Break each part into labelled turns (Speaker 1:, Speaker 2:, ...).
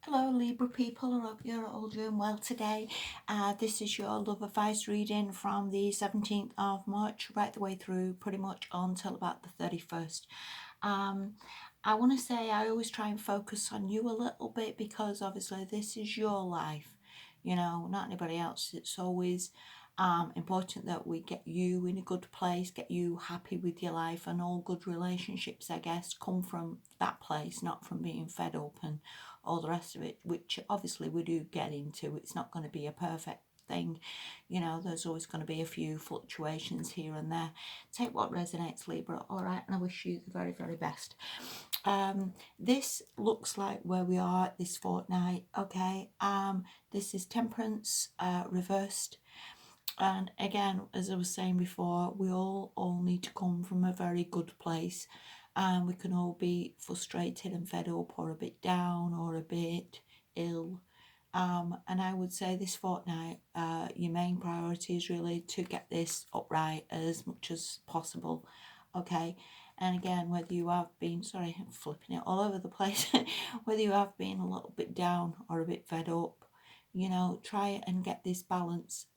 Speaker 1: Hello Libra people, I hope you're all doing well today. This is your love advice reading from the 17th of March right the way through pretty much until about the 31st. Um, I want to say I always try and focus on you a little bit because obviously this is your life, not anybody else. It's always important that we get you in a good place, get you happy with your life, and all good relationships, I guess, come from that place, not from being fed up and all the rest of it, which obviously we do get into. It's not going to be a perfect thing, there's always going to be a few fluctuations here and there. Take what resonates, Libra, all right, and I wish you the very, very best. This looks like where we are this fortnight, okay. This is Temperance reversed, and again, as I was saying before, we all need to come from a very good place. We can all be frustrated and fed up, or a bit down, or a bit ill. And I would say this fortnight, your main priority is really to get this upright as much as possible. Okay. And again, whether you have been, sorry, I'm flipping it all over the place, whether you have been a little bit down or a bit fed up, try and get this balance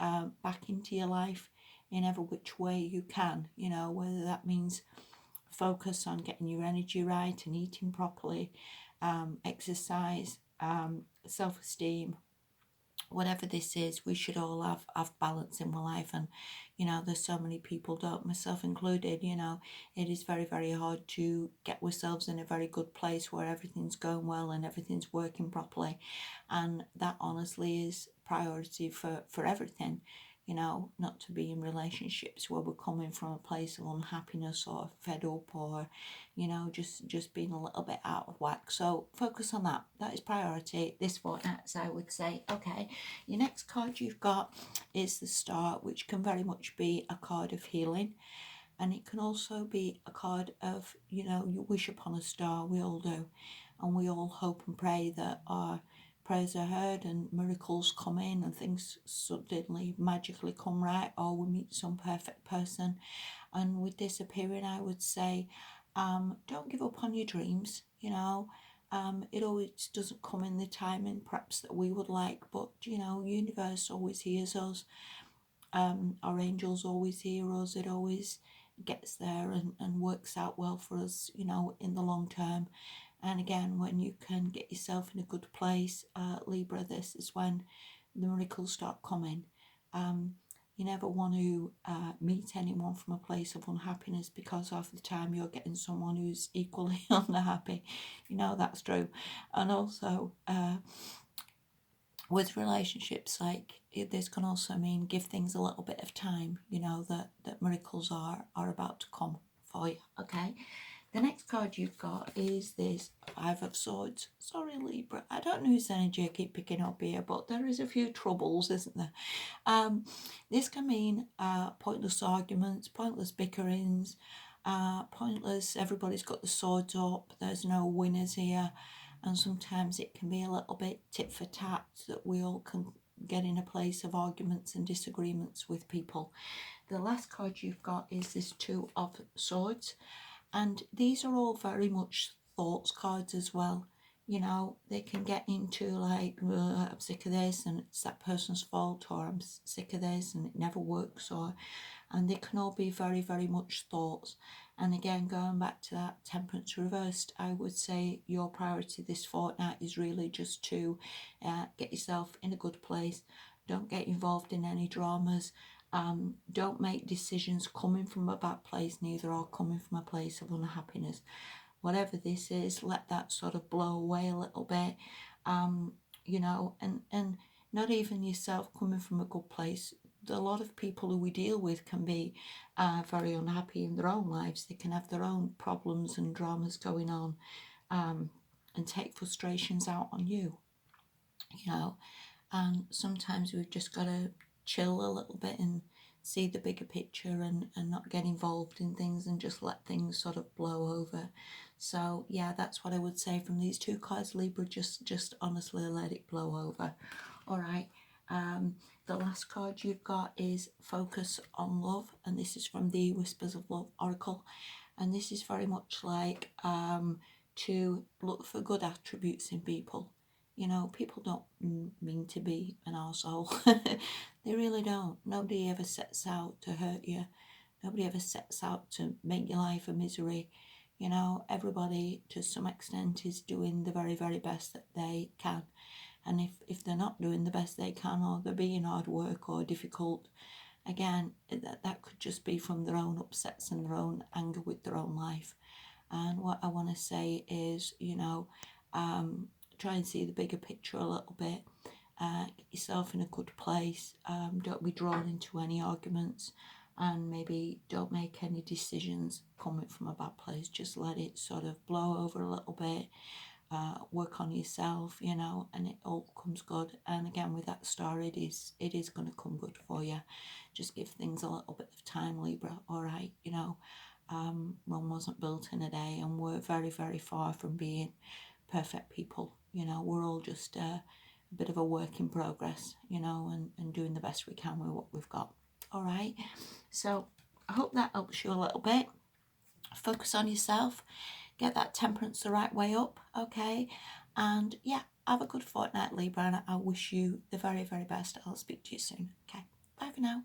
Speaker 1: back into your life in every which way you can, whether that means focus on getting your energy right and eating properly, exercise, self-esteem, whatever this is. We should all have balance in our life. And there's so many people don't, myself included. It is very, very hard to get ourselves in a very good place where everything's going well and everything's working properly, and that honestly is priority for everything. Not to be in relationships where we're coming from a place of unhappiness or fed up, or just being a little bit out of whack. So focus on that. That is priority this fortnight, as I would say. Okay, your next card you've got is the Star, which can very much be a card of healing, and it can also be a card of, you wish upon a star. We all do, and we all hope and pray that our prayers are heard and miracles come in and things suddenly magically come right, or we meet some perfect person. And with this appearing, I would say, don't give up on your dreams. It always doesn't come in the timing perhaps that we would like, but universe always hears us. Our angels always hear us. It always gets there and works out well for us, in the long term. And again, when you can get yourself in a good place, Libra, this is when the miracles start coming. You never want to meet anyone from a place of unhappiness, because half the time you're getting someone who's equally unhappy. That's true. And also, with relationships, like, this can also mean give things a little bit of time, that miracles are about to come for you. Okay, the next card you've got is this Five of Swords. Sorry, Libra, I don't know whose energy I keep picking up here, but there is a few troubles, isn't there? This can mean pointless arguments, pointless bickerings, pointless, everybody's got the swords up, there's no winners here. And sometimes it can be a little bit tit for tat, that we all can get in a place of arguments and disagreements with people. The last card you've got is this Two of Swords, and these are all very much thoughts cards as well. They can get into like, I'm sick of this and it's that person's fault, or I'm sick of this and it never works, and they can all be very, very much thoughts. And again, going back to that Temperance reversed, I would say your priority this fortnight is really just to get yourself in a good place. Don't get involved in any dramas. Don't make decisions coming from a bad place, neither, or coming from a place of unhappiness. Whatever this is, let that sort of blow away a little bit. And not even yourself coming from a good place. A lot of people who we deal with can be very unhappy in their own lives. They can have their own problems and dramas going on, and take frustrations out on you, and sometimes we've just got to chill a little bit and see the bigger picture, and not get involved in things, and just let things sort of blow over. So yeah, that's what I would say from these two cards, Libra. Just honestly let it blow over. All right. The last card you've got is Focus on Love, and this is from the Whispers of Love Oracle, and this is very much like, to look for good attributes in people. You know, people don't mean to be an arsehole. They really don't. Nobody ever sets out to hurt you. Nobody ever sets out to make your life a misery. You know, everybody to some extent is doing the very, very best that they can. And if they're not doing the best they can, or they're being hard work or difficult, again, that could just be from their own upsets and their own anger with their own life. And what I want to say is, you know, try and see the bigger picture a little bit. Get yourself in a good place. Don't be drawn into any arguments, and maybe don't make any decisions coming from a bad place. Just let it sort of blow over a little bit. Work on yourself, you know, and it all comes good. And again, with that star, it is going to come good for you. Just give things a little bit of time, Libra. All right, you know, Rome wasn't built in a day, and we're very, very far from being perfect people. You know, we're all just a bit of a work in progress, you know, and doing the best we can with what we've got. All right, so I hope that helps you a little bit. Focus on yourself, get that temperance the right way up, okay? And yeah, have a good fortnight, Libra, and I wish you the very, very best. I'll speak to you soon, okay? Bye for now.